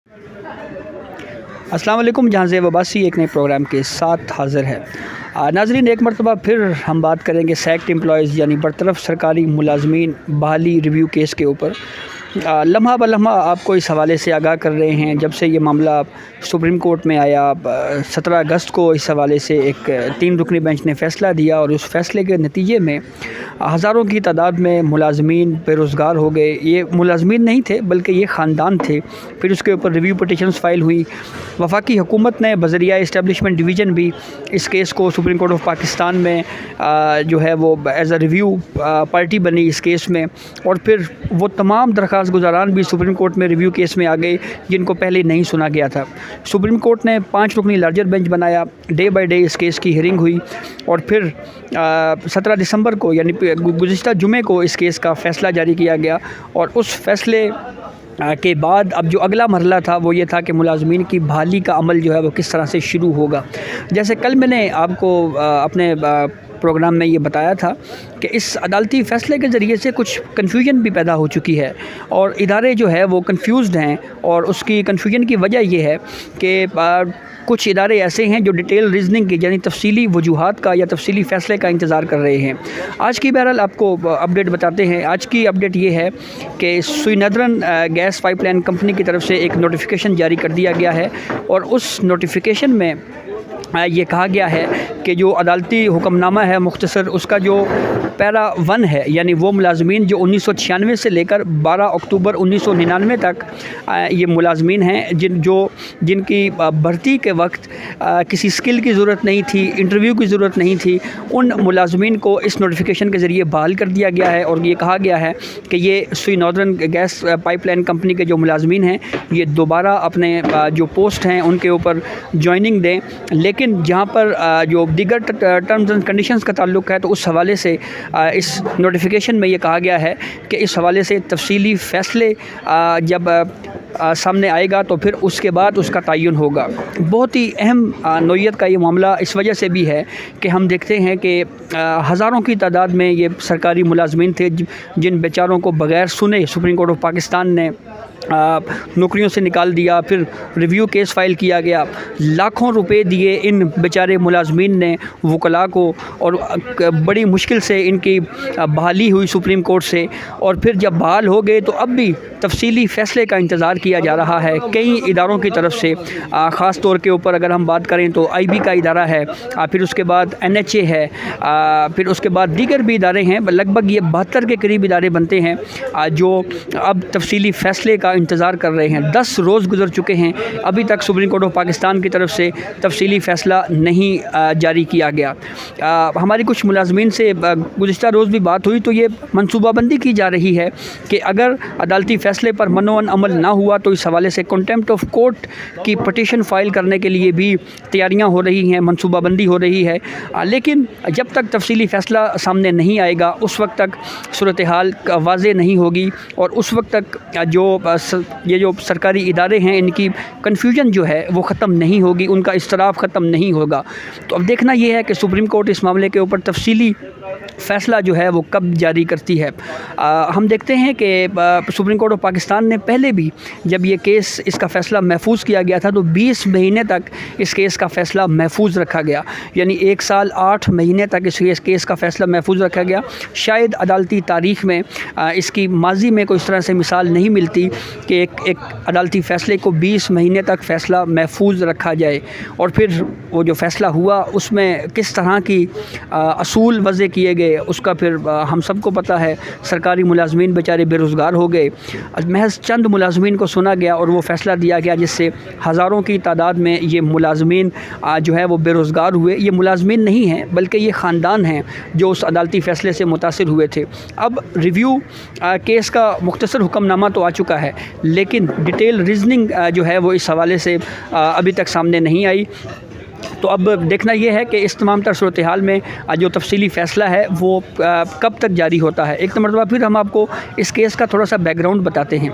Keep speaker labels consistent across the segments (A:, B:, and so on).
A: अस्सलाम वालेकुम। जहाँ ज़ेब अब्बासी एक नए प्रोग्राम के साथ हाज़िर है। नाज़रीन, एक मरतबा फिर हम बात करेंगे सैक्ड एम्प्लॉयज़ यानी बरतरफ सरकारी मुलाजमीन बहाली रिव्यू केस के ऊपर। लम्हा ब लम्हा आपको इस हवाले से आगाह कर रहे हैं। जब से ये मामला सुप्रीम कोर्ट में आया 17 अगस्त को इस हवाले से एक 3 रुकनी बेंच ने फ़ैसला दिया और उस फ़ैसले के नतीजे में हज़ारों की तादाद में मुलाजमीन बेरोज़गार हो गए। ये मुलाजमीन नहीं थे बल्कि ये ख़ानदान थे। फिर उसके ऊपर रिव्यू पटिशन्स फ़ाइल हुई। वफाकी हुकूमत ने बज़रिया इस्टेब्लिशमेंट डिवीज़न भी इस केस को सुप्रीम कोर्ट ऑफ पाकिस्तान में जो है वो एज़ अ रिव्यू पार्टी बनी इस केस में। और फिर वो तमाम दरख्वास्त गुज़ारान भी सुप्रीम कोर्ट में रिव्यू केस में आ गए जिनको पहले नहीं सुना गया था। सुप्रीम कोर्ट ने 5 रुकनी लार्जर बेंच बनाया। डे बाय डे इस केस की हियरिंग हुई और फिर 17 दिसंबर को यानी गुज़िश्ता जुमे को इस केस का फ़ैसला जारी किया गया। और उस फ़ैसले के बाद अब जो अगला मरहला था वो ये था कि मुलाजमीन की बहाली का अमल जो है वो किस तरह से शुरू होगा। जैसे कल मैंने आपको अपने प्रोग्राम में ये बताया था कि इस अदालती फ़ैसले के ज़रिए से कुछ कन्फ्यूजन भी पैदा हो चुकी है और इदारे जो है वो कंफ्यूज्ड हैं। और उसकी कन्फ्यूजन की वजह ये है कि कुछ इदारे ऐसे हैं जो डिटेल रीजनिंग की यानी तफसीली वजूहात का या तफसीली फ़ैसले का इंतज़ार कर रहे हैं। आज की बहरहाल आपको अपडेट बताते हैं। आज की अपडेट ये है कि सुई नदरन गैस पाइपलाइन कंपनी की तरफ से एक नोटिफिकेशन जारी कर दिया गया है और उस नोटिफिकेशन में ये कहा गया है कि जो अदालती हुक्मनामा है मुख्तसर उसका जो पैरा 1 है यानी वो मुलाजमीन जो 1996 से लेकर 12 अक्टूबर 1999 तक ये मुलाजमीन हैं जिनकी भर्ती के वक्त किसी स्किल की ज़रूरत नहीं थी, इंटरव्यू की ज़रूरत नहीं थी, उन मुलाजमीन को इस नोटिफिकेशन के ज़रिए बहाल कर दिया गया है। और ये कहा गया है कि ये सुई नॉर्दर्न गैस पाइपलाइन कंपनी के जो मुलाजमीन हैं ये दोबारा अपने जो पोस्ट हैं उनके ऊपर जॉइनिंग दें। लेकिन जहाँ पर जो दीगर टर्म्स एंड कंडीशंस का ताल्लुक़ है तो उस हवाले से इस नोटिफिकेशन में ये कहा गया है कि इस हवाले से तफसीली फ़ैसले जब सामने आएगा तो फिर उसके बाद उसका तयन होगा। बहुत ही अहम नौइयत का ये मामला इस वजह से भी है कि हम देखते हैं कि हज़ारों की तादाद में ये सरकारी मुलाजमीन थे जिन बेचारों को बग़ैर सुने सुप्रीम कोर्ट ऑफ पाकिस्तान ने नौकरियों से निकाल दिया। फिर रिव्यू केस फ़ाइल किया गया। लाखों रुपए दिए इन बेचारे मुलाजमीन ने वकला को और बड़ी मुश्किल से इनकी बहाली हुई सुप्रीम कोर्ट से। और फिर जब बहाल हो गए तो अब भी तफसीली फ़ैसले का इंतज़ार किया जा रहा है कई इदारों की तरफ से। ख़ास तौर के ऊपर अगर हम बात करें तो IB का इदारा है, फिर उसके बाद NHA है, फिर उसके बाद दीगर भी इदारे हैं। लगभग ये 72 के करीब इदारे बनते हैं जो अब तफसीली फ़ैसले का इंतज़ार कर रहे हैं। 10 रोज़ गुजर चुके हैं, अभी तक सुप्रीम कोर्ट ऑफ पाकिस्तान की तरफ से तफसीली फ़ैसला नहीं जारी किया गया। हमारी कुछ मुलाजमीन से गुज़िश्ता रोज़ भी बात हुई तो ये मनसूबाबंदी की जा रही है कि अगर अदालती फ़ैसले पर मनोअन अमल ना हुआ तो इस हवाले से कंटेम्प्ट ऑफ कोर्ट की पटिशन फ़ाइल करने के लिए भी तैयारियां हो रही हैं, मनसूबाबंदी हो रही है। लेकिन जब तक तफसीली फ़ैसला सामने नहीं आएगा उस वक्त तक सूरत हाल वाज़ेह नहीं होगी और उस वक्त तक ये जो सरकारी इदारे हैं इनकी कन्फ्यूजन जो है वो ख़त्म नहीं होगी, उनका इस्तराब ख़त्म नहीं होगा। तो अब देखना ये है कि सुप्रीम कोर्ट इस मामले के ऊपर तफसीली फ़ैसला जो है वो कब जारी करती है। हम देखते हैं कि सुप्रीम कोर्ट ऑफ पाकिस्तान ने पहले भी जब ये केस इसका फ़ैसला महफूज किया गया था तो 20 महीने तक इस केस का फ़ैसला महफूज रखा गया, यानी 1 साल 8 महीने तक इस केस का फ़ैसला महफूज रखा गया। शायद अदालती तारीख़ में इसकी माजी में कोई इस तरह से मिसाल नहीं मिलती कि एक अदालती फ़ैसले को 20 महीने तक फ़ैसला महफूज रखा जाए और फिर वो जो फ़ैसला हुआ उसमें किस तरह की असूल वज़े किए गए उसका फिर हम सबको पता है। सरकारी मुलाजमीन बेचारे बेरोज़गार हो गए। महज चंद मुलाजमीन को सुना गया और वो फ़ैसला दिया गया जिससे हज़ारों की तादाद में ये मुलाजमीन जो है वो बेरोज़गार हुए। ये मुलाजमीन नहीं हैं बल्कि ये ख़ानदान हैं जो उस अदालती फ़ैसले से मुतासिर हुए थे। अब रिव्यू केस का मुख्तसर हुक्मनामा तो आ चुका है लेकिन डिटेल रीजनिंग जो है वो इस हवाले से अभी तक सामने नहीं आई। تو اب دیکھنا یہ ہے کہ اس تمام تر صورتحال میں جو تفصیلی فیصلہ ہے وہ کب تک جاری ہوتا ہے۔ ایک مرتبہ پھر ہم آپ کو اس کیس کا تھوڑا سا بیک گراؤنڈ بتاتے ہیں۔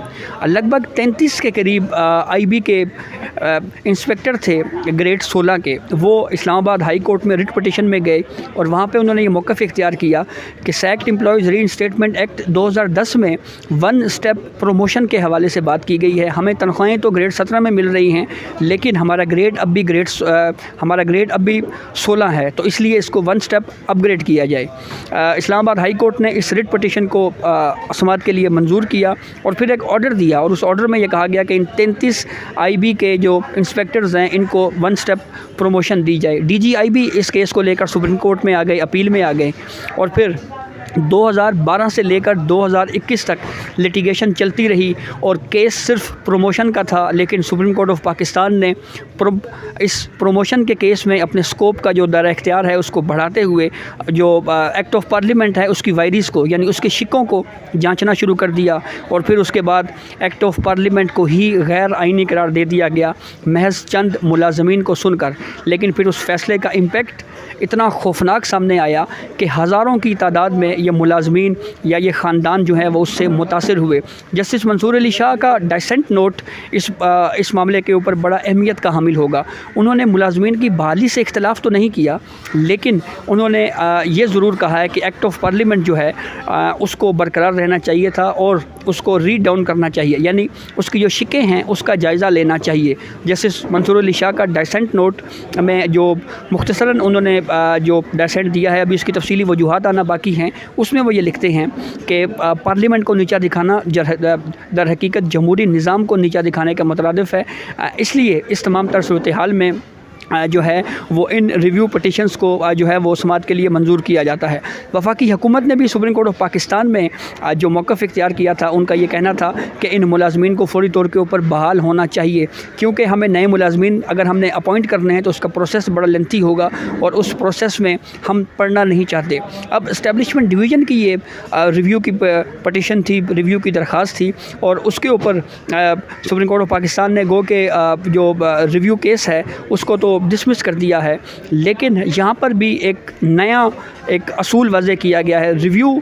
A: لگ بھگ 33 کے قریب آئی بی کے انسپیکٹر تھے گریڈ 16 کے، وہ اسلام آباد ہائی کورٹ میں رٹ پٹیشن میں گئے اور وہاں پہ انہوں نے یہ موقف اختیار کیا کہ سیکٹ امپلائیز ری انسٹیٹمنٹ ایکٹ 2010 میں 1 اسٹیپ پروموشن کے حوالے سے بات کی گئی ہے۔ ہمیں تنخواہیں تو گریڈ 17 میں مل رہی ہیں، لیکن ہمارا گریڈ اب بھی 16 ہے، تو اس لیے اس کو 1 اسٹیپ اپ گریڈ کیا جائے۔ اسلام آباد ہائی کورٹ نے اس رٹ پٹیشن کو سماعت کے لیے منظور کیا اور پھر ایک آرڈر دیا، اور اس آرڈر میں یہ کہا گیا کہ ان 33 آئی بی کے جو انسپیکٹرز ہیں ان کو 1 اسٹیپ پروموشن دی جائے۔ ڈی جی آئی بھی اس کیس کو لے کر سپریم کورٹ میں آ گئے، اپیل میں آ گئے، اور پھر 2012 سے لے کر 2021 تک لٹیگیشن چلتی رہی اور کیس صرف پروموشن کا تھا، لیکن سپریم کورٹ آف پاکستان نے اس پروموشن کے کیس میں اپنے سکوپ کا جو دائرہ اختیار ہے اس کو بڑھاتے ہوئے جو ایکٹ آف پارلیمنٹ ہے اس کی وائریز کو، یعنی اس کے شکوں کو جانچنا شروع کر دیا، اور پھر اس کے بعد ایکٹ آف پارلیمنٹ کو ہی غیر آئینی قرار دے دیا گیا محض چند ملازمین کو سن کر۔ لیکن پھر اس فیصلے کا امپیکٹ اتنا خوفناک سامنے آیا کہ ہزاروں کی تعداد میں یہ ملازمین یا یہ خاندان جو ہے وہ اس سے متاثر ہوئے۔ جسٹس منصور علی شاہ کا ڈائسنٹ نوٹ اس معاملے کے اوپر بڑا اہمیت کا حامل ہوگا۔ انہوں نے ملازمین کی بحالی سے اختلاف تو نہیں کیا، لیکن انہوں نے یہ ضرور کہا ہے کہ ایکٹ آف پارلیمنٹ جو ہے اس کو برقرار رہنا چاہیے تھا اور اس کو ریڈ ڈاؤن کرنا چاہیے، یعنی اس کی جو شکیں ہیں اس کا جائزہ لینا چاہیے۔ جسٹس منصور علی شاہ کا ڈائسنٹ نوٹ میں جو مختصراً انہوں نے جو ڈائسنٹ دیا ہے، ابھی اس کی تفصیلی وجوہات آنا باقی ہیں، اس میں وہ یہ لکھتے ہیں کہ پارلیمنٹ کو نیچا دکھانا در حقیقت جمہوری نظام کو نیچا دکھانے کا مترادف ہے، اس لیے اس تمام تر صورتحال میں جو ہے وہ ان ریویو پٹیشنز کو جو ہے وہ سماعت کے لیے منظور کیا جاتا ہے۔ وفاقی حکومت نے بھی سپریم کورٹ آف پاکستان میں جو موقف اختیار کیا تھا، ان کا یہ کہنا تھا کہ ان ملازمین کو فوری طور کے اوپر بحال ہونا چاہیے، کیونکہ ہمیں نئے ملازمین اگر ہم نے اپوائنٹ کرنے ہیں تو اس کا پروسیس بڑا لینتھی ہوگا اور اس پروسیس میں ہم پڑھنا نہیں چاہتے۔ اب اسٹیبلشمنٹ ڈویژن کی یہ ریویو کی پٹیشن تھی، ریویو کی درخواست تھی، اور اس کے اوپر سپریم کورٹ آف پاکستان نے گو کہ جو ریویو کیس ہے اس کو تو ڈسمس کر دیا ہے، لیکن یہاں پر بھی ایک نیا اصول وضع کیا گیا ہے۔ ریویو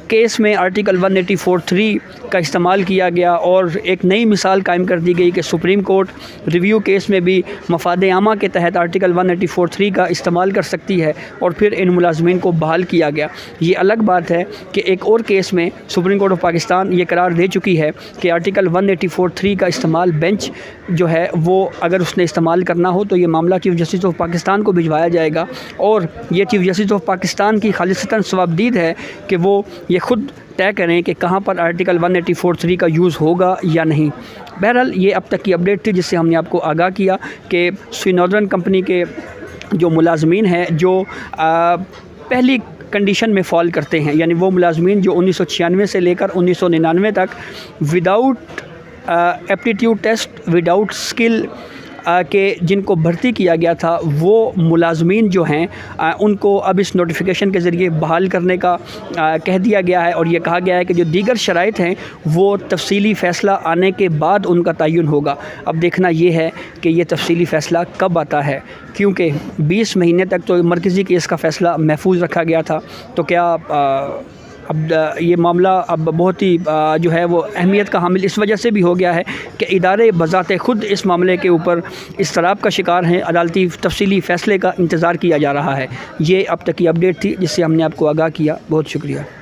A: کیس میں آرٹیکل 184(3) کا استعمال کیا گیا اور ایک نئی مثال قائم کر دی گئی کہ سپریم کورٹ ریویو کیس میں بھی مفاد عامہ کے تحت آرٹیکل 184(3) کا استعمال کر سکتی ہے، اور پھر ان ملازمین کو بحال کیا گیا۔ یہ الگ بات ہے کہ ایک اور کیس میں سپریم کورٹ آف پاکستان یہ قرار دے چکی ہے کہ آرٹیکل 184(3) کا استعمال بینچ جو ہے وہ اگر اس نے استعمال کرنا ہو تو یہ معاملہ چیف جسٹس آف پاکستان کو بھجوایا جائے گا، اور یہ چیف جسٹس آف پاکستان کی خالصتاً ثوابدید ہے کہ وہ یہ خود طے کریں کہ کہاں پر آرٹیکل 184(3) کا یوز ہوگا یا نہیں۔ بہرحال یہ اب تک کی اپڈیٹ تھی جس سے ہم نے آپ کو آگاہ کیا کہ سوئی ناردرن کمپنی کے جو ملازمین ہیں جو پہلی کنڈیشن میں فال کرتے ہیں، یعنی وہ ملازمین جو 1996 سے لے کر 1999 تک without aptitude test, without skill کہ جن کو بھرتی کیا گیا تھا، وہ ملازمین جو ہیں ان کو اب اس نوٹیفیکیشن کے ذریعے بحال کرنے کا کہہ دیا گیا ہے، اور یہ کہا گیا ہے کہ جو دیگر شرائط ہیں وہ تفصیلی فیصلہ آنے کے بعد ان کا تعین ہوگا۔ اب دیکھنا یہ ہے کہ یہ تفصیلی فیصلہ کب آتا ہے، کیونکہ 20 مہینے تک تو مرکزی کیس کا فیصلہ محفوظ رکھا گیا تھا، تو کیا اب یہ معاملہ اب بہت ہی جو ہے وہ اہمیت کا حامل اس وجہ سے بھی ہو گیا ہے کہ ادارے بذات خود اس معاملے کے اوپر اضطراب کا شکار ہیں، عدالتی تفصیلی فیصلے کا انتظار کیا جا رہا ہے۔ یہ اب تک کی اپڈیٹ تھی جس سے ہم نے آپ کو آگاہ کیا۔ بہت شکریہ۔